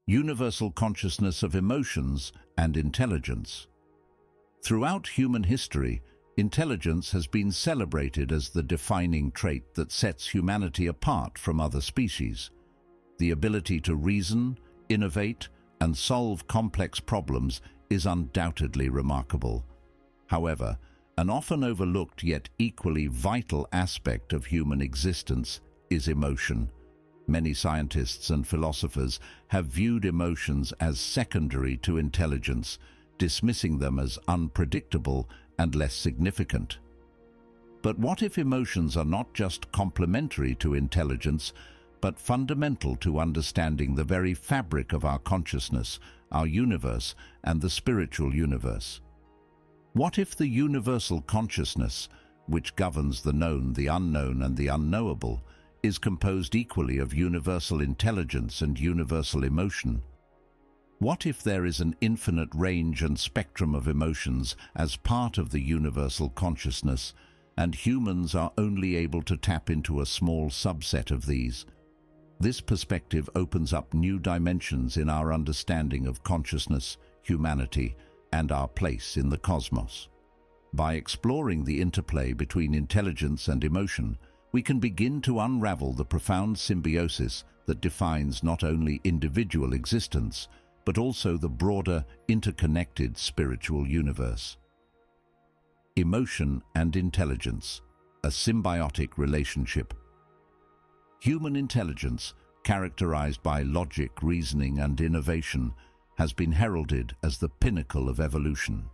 Universal consciousness of emotions and intelligence. Throughout human history, intelligence has been celebrated as the defining trait that sets humanity apart from other species. The ability to reason, innovate, and solve complex problems is undoubtedly remarkable. However, an often overlooked yet equally vital aspect of human existence is emotion. Many scientists and philosophers have viewed emotions as secondary to intelligence, dismissing them as unpredictable and less significant. But what if emotions are not just complementary to intelligence, but fundamental to understanding the very fabric of our consciousness, our universe, and the spiritual universe? What if the universal consciousness, which governs the known, the unknown, and the unknowable, is composed equally of universal intelligence and universal emotion? What if there is an infinite range and spectrum of emotions as part of the universal consciousness, and humans are only able to tap into a small subset of these? This perspective opens up new dimensions in our understanding of consciousness, humanity, and our place in the cosmos. By exploring the interplay between intelligence and emotion, we can begin to unravel the profound symbiosis that defines not only individual existence, but also the broader, interconnected spiritual universe. Emotion and intelligence, a symbiotic relationship. Human intelligence, characterized by logic, reasoning, and innovation, has been heralded as the pinnacle of evolution.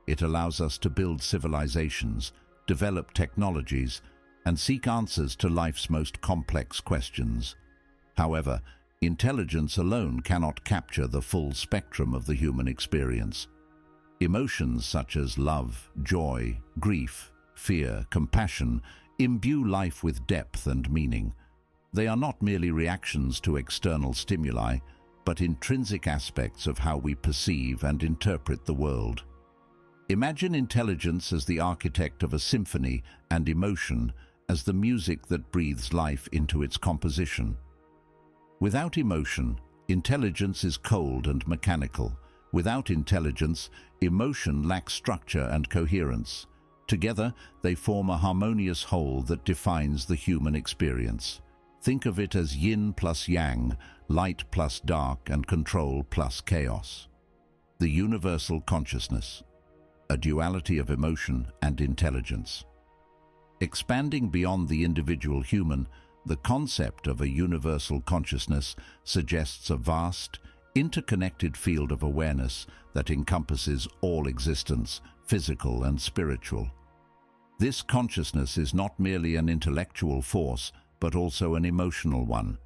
It allows us to build civilizations, develop technologies, and seek answers to life's most complex questions. However, intelligence alone cannot capture the full spectrum of the human experience. Emotions such as love, joy, grief, fear, compassion imbue life with depth and meaning. They are not merely reactions to external stimuli, but intrinsic aspects of how we perceive and interpret the world. Imagine intelligence as the architect of a symphony and emotion as the music that breathes life into its composition. Without emotion, intelligence is cold and mechanical. Without intelligence, emotion lacks structure and coherence. Together, they form a harmonious whole that defines the human experience. Think of it as yin plus yang, light plus dark, and control plus chaos. The universal consciousness, a duality of emotion and intelligence. Expanding beyond the individual human, the concept of a universal consciousness suggests a vast, interconnected field of awareness that encompasses all existence, physical and spiritual. This consciousness is not merely an intellectual force, but also an emotional one.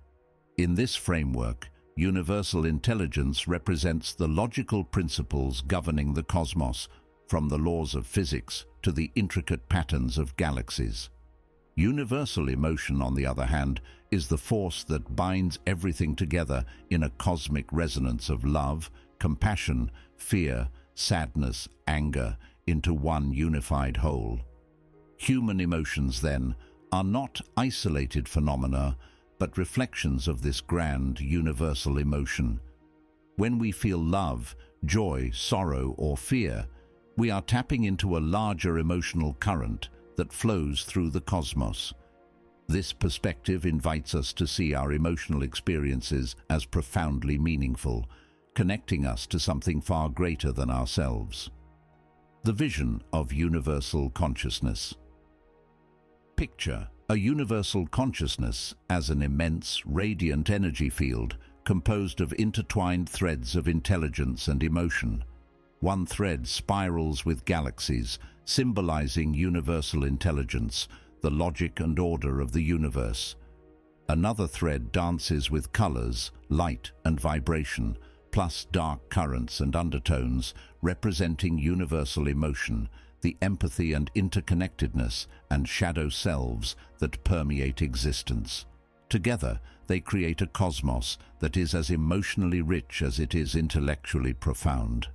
In this framework, universal intelligence represents the logical principles governing the cosmos, from the laws of physics to the intricate patterns of galaxies. Universal emotion, on the other hand, is the force that binds everything together in a cosmic resonance of love, compassion, fear, sadness, anger, into one unified whole. Human emotions, then, are not isolated phenomena, but reflections of this grand, universal emotion. When we feel love, joy, sorrow, or fear, we are tapping into a larger emotional current that flows through the cosmos. This perspective invites us to see our emotional experiences as profoundly meaningful, connecting us to something far greater than ourselves. The vision of universal consciousness. Picture a universal consciousness as an immense, radiant energy field composed of intertwined threads of intelligence and emotion. One thread spirals with galaxies, symbolizing universal intelligence, the logic and order of the universe. Another thread dances with colors, light and vibration, plus dark currents and undertones, representing universal emotion, the empathy and interconnectedness and shadow selves that permeate existence. Together, they create a cosmos that is as emotionally rich as it is intellectually profound.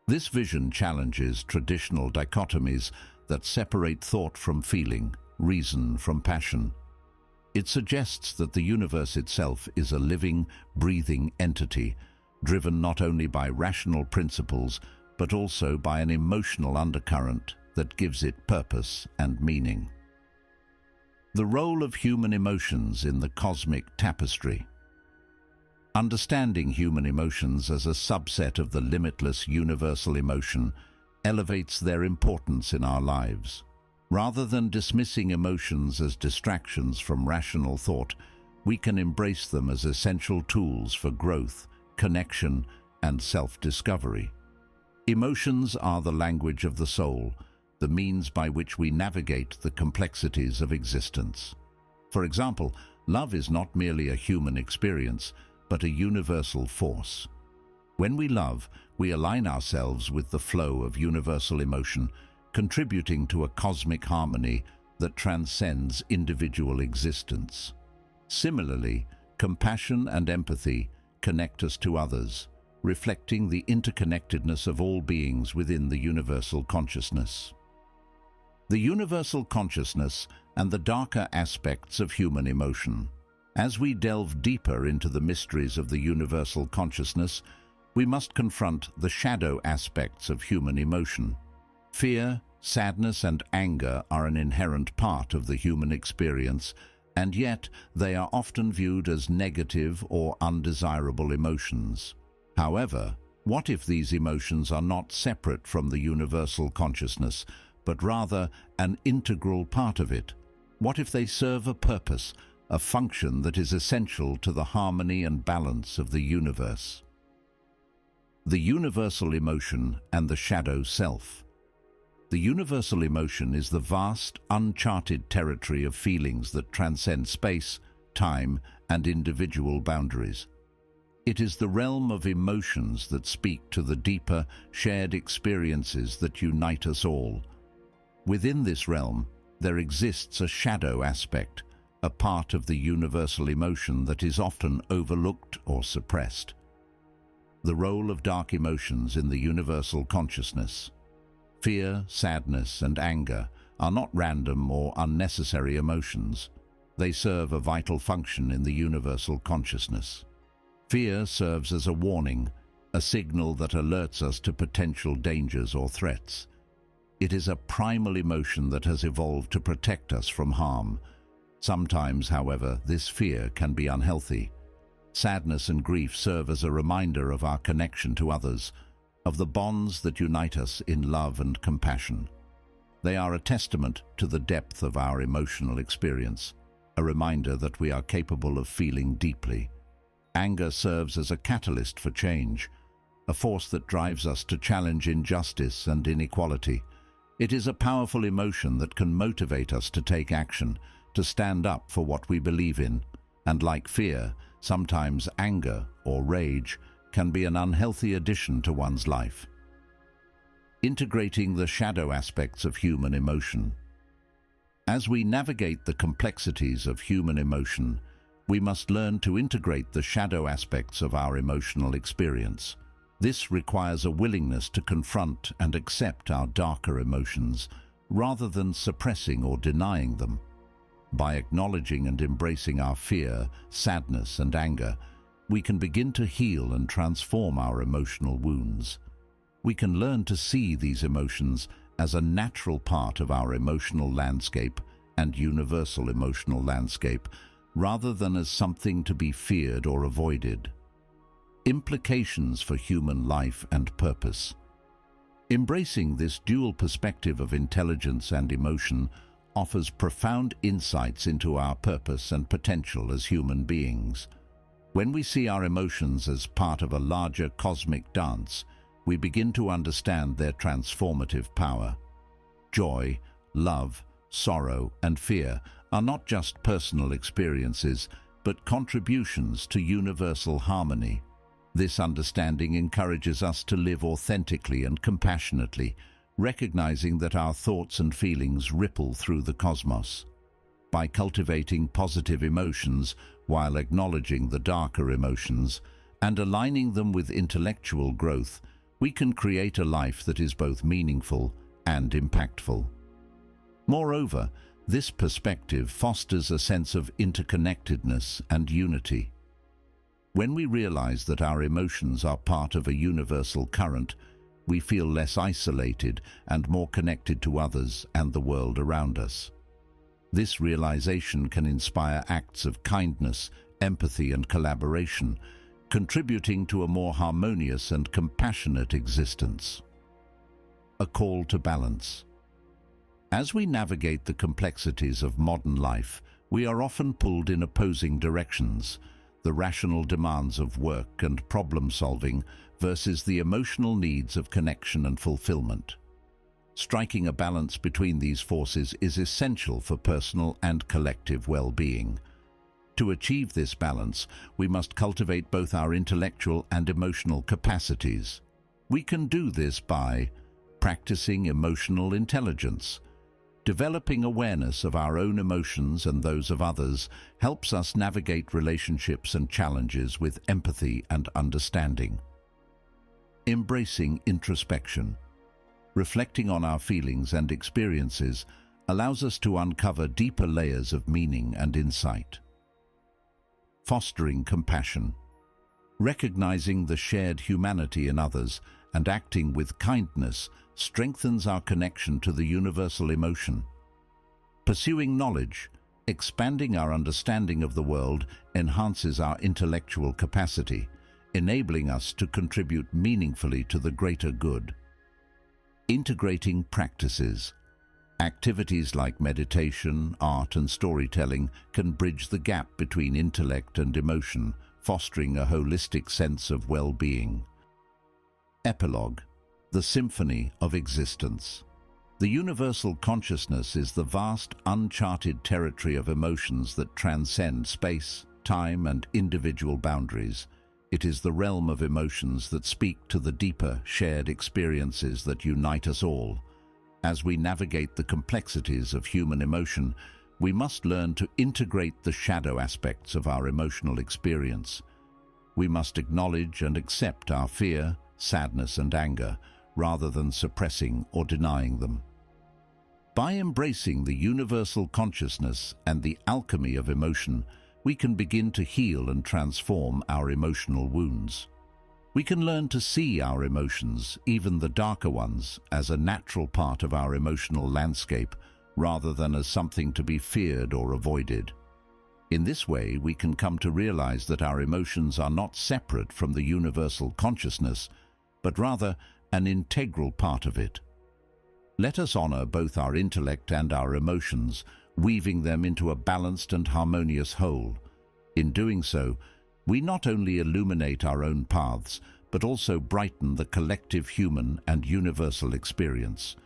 This vision challenges traditional dichotomies that separate thought from feeling, reason from passion. It suggests that the universe itself is a living, breathing entity, driven not only by rational principles, but also by an emotional undercurrent that gives it purpose and meaning. The role of human emotions in the cosmic tapestry. Understanding human emotions as a subset of the limitless universal emotion elevates their importance in our lives. Rather than dismissing emotions as distractions from rational thought, we can embrace them as essential tools for growth, connection, and self-discovery. Emotions are the language of the soul, the means by which we navigate the complexities of existence. For example, love is not merely a human experience, but a universal force. When we love, we align ourselves with the flow of universal emotion, contributing to a cosmic harmony that transcends individual existence. Similarly, compassion and empathy connect us to others, reflecting the interconnectedness of all beings within the universal consciousness. The universal consciousness and the darker aspects of human emotion. As we delve deeper into the mysteries of the universal consciousness, we must confront the shadow aspects of human emotion. Fear, sadness, and anger are an inherent part of the human experience, and yet they are often viewed as negative or undesirable emotions. However, what if these emotions are not separate from the universal consciousness, but rather an integral part of it? What if they serve a purpose, a function that is essential to the harmony and balance of the universe? The universal emotion and the shadow self. The universal emotion is the vast, uncharted territory of feelings that transcend space, time, and individual boundaries. It is the realm of emotions that speak to the deeper, shared experiences that unite us all. Within this realm, there exists a shadow aspect, a part of the universal emotion that is often overlooked or suppressed. The role of dark emotions in the universal consciousness. Fear, sadness, and anger are not random or unnecessary emotions. They serve a vital function in the universal consciousness. Fear serves as a warning, a signal that alerts us to potential dangers or threats. It is a primal emotion that has evolved to protect us from harm. Sometimes, however, this fear can be unhealthy. Sadness and grief serve as a reminder of our connection to others, of the bonds that unite us in love and compassion. They are a testament to the depth of our emotional experience, a reminder that we are capable of feeling deeply. Anger serves as a catalyst for change, a force that drives us to challenge injustice and inequality. It is a powerful emotion that can motivate us to take action, to stand up for what we believe in. And like fear, sometimes anger or rage can be an unhealthy addition to one's life. Integrating the shadow aspects of human emotion. As we navigate the complexities of human emotion, we must learn to integrate the shadow aspects of our emotional experience. This requires a willingness to confront and accept our darker emotions, rather than suppressing or denying them. By acknowledging and embracing our fear, sadness, and anger, we can begin to heal and transform our emotional wounds. We can learn to see these emotions as a natural part of our emotional landscape and universal emotional landscape, rather than as something to be feared or avoided. Implications for human life and purpose. Embracing this dual perspective of intelligence and emotion offers profound insights into our purpose and potential as human beings. When we see our emotions as part of a larger cosmic dance, we begin to understand their transformative power. Joy, love, sorrow, and fear are not just personal experiences, but contributions to universal harmony. This understanding encourages us to live authentically and compassionately, recognizing that our thoughts and feelings ripple through the cosmos. By cultivating positive emotions while acknowledging the darker emotions and aligning them with intellectual growth, we can create a life that is both meaningful and impactful. Moreover, This perspective fosters a sense of interconnectedness and unity. When we realize that our emotions are part of a universal current, we feel less isolated and more connected to others and the world around us. This realization can inspire acts of kindness, empathy, and collaboration, contributing to a more harmonious and compassionate existence. A call to balance. As we navigate the complexities of modern life, we are often pulled in opposing directions: the rational demands of work and problem-solving versus the emotional needs of connection and fulfillment. Striking a balance between these forces is essential for personal and collective well-being. To achieve this balance, we must cultivate both our intellectual and emotional capacities. We can do this by practicing emotional intelligence. Developing awareness of our own emotions and those of others helps us navigate relationships and challenges with empathy and understanding. Embracing introspection. Reflecting on our feelings and experiences allows us to uncover deeper layers of meaning and insight. Fostering compassion. Recognizing the shared humanity in others and acting with kindness strengthens our connection to the universal emotion. Pursuing knowledge, expanding our understanding of the world enhances our intellectual capacity, enabling us to contribute meaningfully to the greater good. Integrating practices. Activities like meditation, art, and storytelling can bridge the gap between intellect and emotion, fostering a holistic sense of well-being. Epilogue. The Symphony of Existence. The universal consciousness is the vast, uncharted territory of emotions that transcend space, time, and individual boundaries. It is the realm of emotions that speak to the deeper, shared experiences that unite us all. As we navigate the complexities of human emotion, we must learn to integrate the shadow aspects of our emotional experience. We must acknowledge and accept our fear, sadness, and anger, rather than suppressing or denying them. By embracing the universal consciousness and the alchemy of emotion, we can begin to heal and transform our emotional wounds. We can learn to see our emotions, even the darker ones, as a natural part of our emotional landscape, rather than as something to be feared or avoided. In this way, we can come to realize that our emotions are not separate from the universal consciousness, but rather an integral part of it. Let us honor both our intellect and our emotions, weaving them into a balanced and harmonious whole. In doing so, we not only illuminate our own paths, but also brighten the collective human and universal experience.